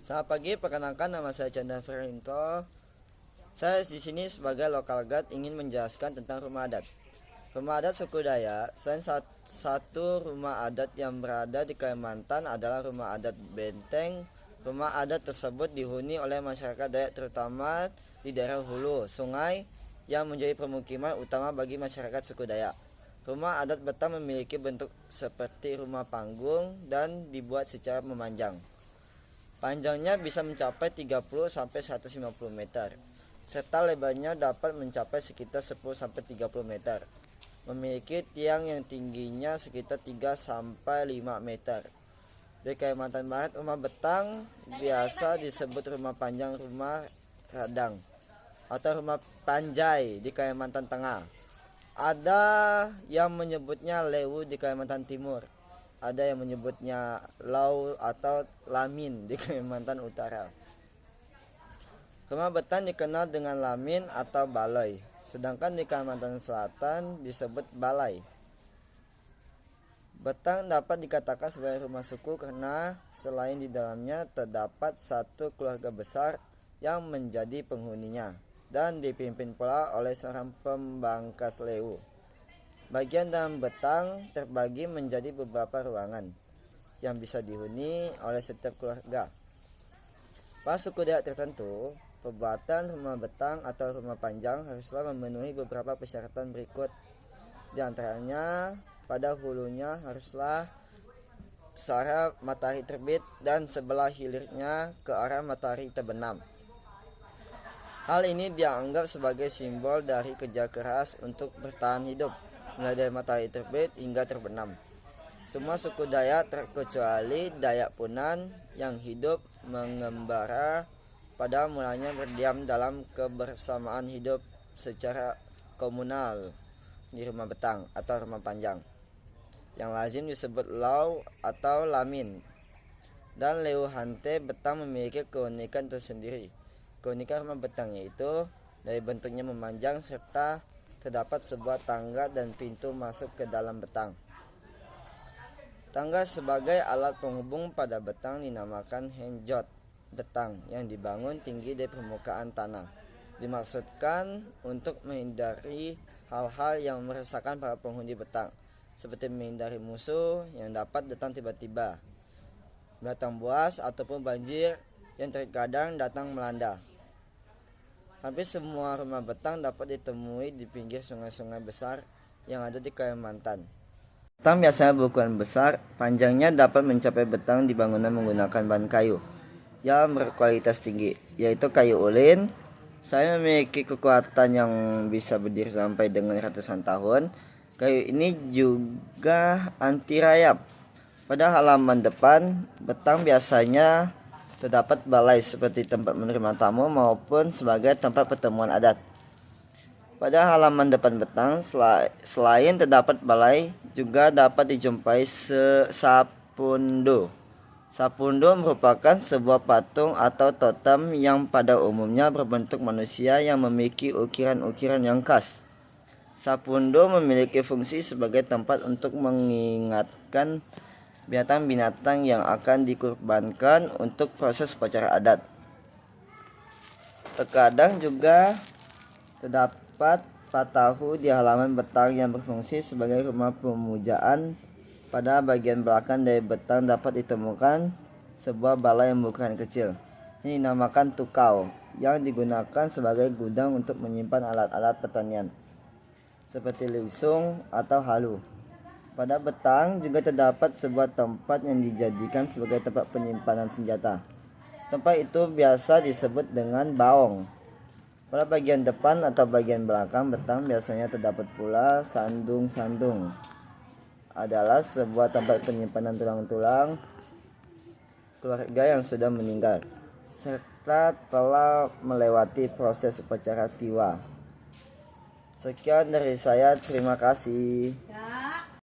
Selamat pagi, perkenalkan nama saya Chandra Ferinto. Saya di sini sebagai lokal guide ingin menjelaskan tentang rumah adat. Rumah adat suku Dayak, selain satu rumah adat yang berada di Kalimantan adalah rumah adat Benteng. Rumah adat tersebut dihuni oleh masyarakat Dayak terutama di daerah hulu sungai yang menjadi permukiman utama bagi masyarakat suku Dayak. Rumah adat Betang memiliki bentuk seperti rumah panggung dan dibuat secara memanjang. Panjangnya bisa mencapai 30-150 meter, serta lebarnya dapat mencapai sekitar 10-30 meter. Memiliki tiang yang tingginya sekitar 3-5 meter. Di Kalimantan Barat, rumah Betang biasa disebut rumah panjang, rumah radang, atau rumah panjai di Kalimantan Tengah. Ada yang menyebutnya lewu di Kalimantan Timur. Ada yang menyebutnya lau atau lamin di Kalimantan Utara. Rumah Betang dikenal dengan lamin atau balai, sedangkan di Kalimantan Selatan disebut balai. Betang dapat dikatakan sebagai rumah suku karena selain di dalamnya terdapat satu keluarga besar yang menjadi penghuninya dan dipimpin pula oleh seorang pembangkas lewu. Bagian dalam Betang terbagi menjadi beberapa ruangan yang bisa dihuni oleh setiap keluarga. Pada suku Dayak tertentu, pembuatan rumah Betang atau rumah panjang haruslah memenuhi beberapa persyaratan berikut. Di antaranya, pada hulunya haruslah ke arah matahari terbit dan sebelah hilirnya ke arah matahari terbenam. Hal ini dianggap sebagai simbol dari kerja keras untuk bertahan hidup, mulai dari matahari terbit hingga terbenam. Semua suku Dayak terkecuali Dayak Punan yang hidup mengembara pada mulanya berdiam dalam kebersamaan hidup secara komunal di rumah Betang atau rumah panjang, yang lazim disebut lau atau lamin. Dan Lewu Hante Betang memiliki keunikan tersendiri. Keunikan rumah Betang yaitu dari bentuknya memanjang serta terdapat sebuah tangga dan pintu masuk ke dalam Betang. Tangga sebagai alat penghubung pada Betang dinamakan henjot Betang yang dibangun tinggi dari permukaan tanah. Dimaksudkan untuk menghindari hal-hal yang meresahkan para penghuni Betang, seperti menghindari musuh yang dapat datang tiba-tiba, binatang buas ataupun banjir yang terkadang datang melanda. Hampir semua rumah Betang dapat ditemui di pinggir sungai-sungai besar yang ada di Kalimantan. Betang biasanya berukuran besar, panjangnya dapat mencapai Betang di bangunan menggunakan bahan kayu yang berkualitas tinggi, yaitu kayu ulin. Saya memiliki kekuatan yang bisa berdiri sampai dengan ratusan tahun. Kayu ini juga anti rayap. Pada halaman depan Betang biasanya terdapat balai seperti tempat menerima tamu maupun sebagai tempat pertemuan adat. Pada halaman depan Betang selain terdapat balai juga dapat dijumpai sapundo. Sapundo merupakan sebuah patung atau totem yang pada umumnya berbentuk manusia yang memiliki ukiran-ukiran yang khas. Sapundo memiliki fungsi sebagai tempat untuk mengingatkan binatang-binatang yang akan dikurbankan untuk proses upacara adat. Terkadang juga terdapat patahu di halaman Betang yang berfungsi sebagai rumah pemujaan. Pada bagian belakang dari Betang dapat ditemukan sebuah balai yang berukuran kecil. Ini dinamakan tukau, yang digunakan sebagai gudang untuk menyimpan alat-alat pertanian, seperti lisung atau halu. Pada Betang juga terdapat sebuah tempat yang dijadikan sebagai tempat penyimpanan senjata. Tempat itu biasa disebut dengan baong. Pada bagian depan atau bagian belakang Betang biasanya terdapat pula sandung-sandung. Adalah sebuah tempat penyimpanan tulang-tulang keluarga yang sudah meninggal, serta telah melewati proses upacara tiwa. Sekian dari saya, terima kasih.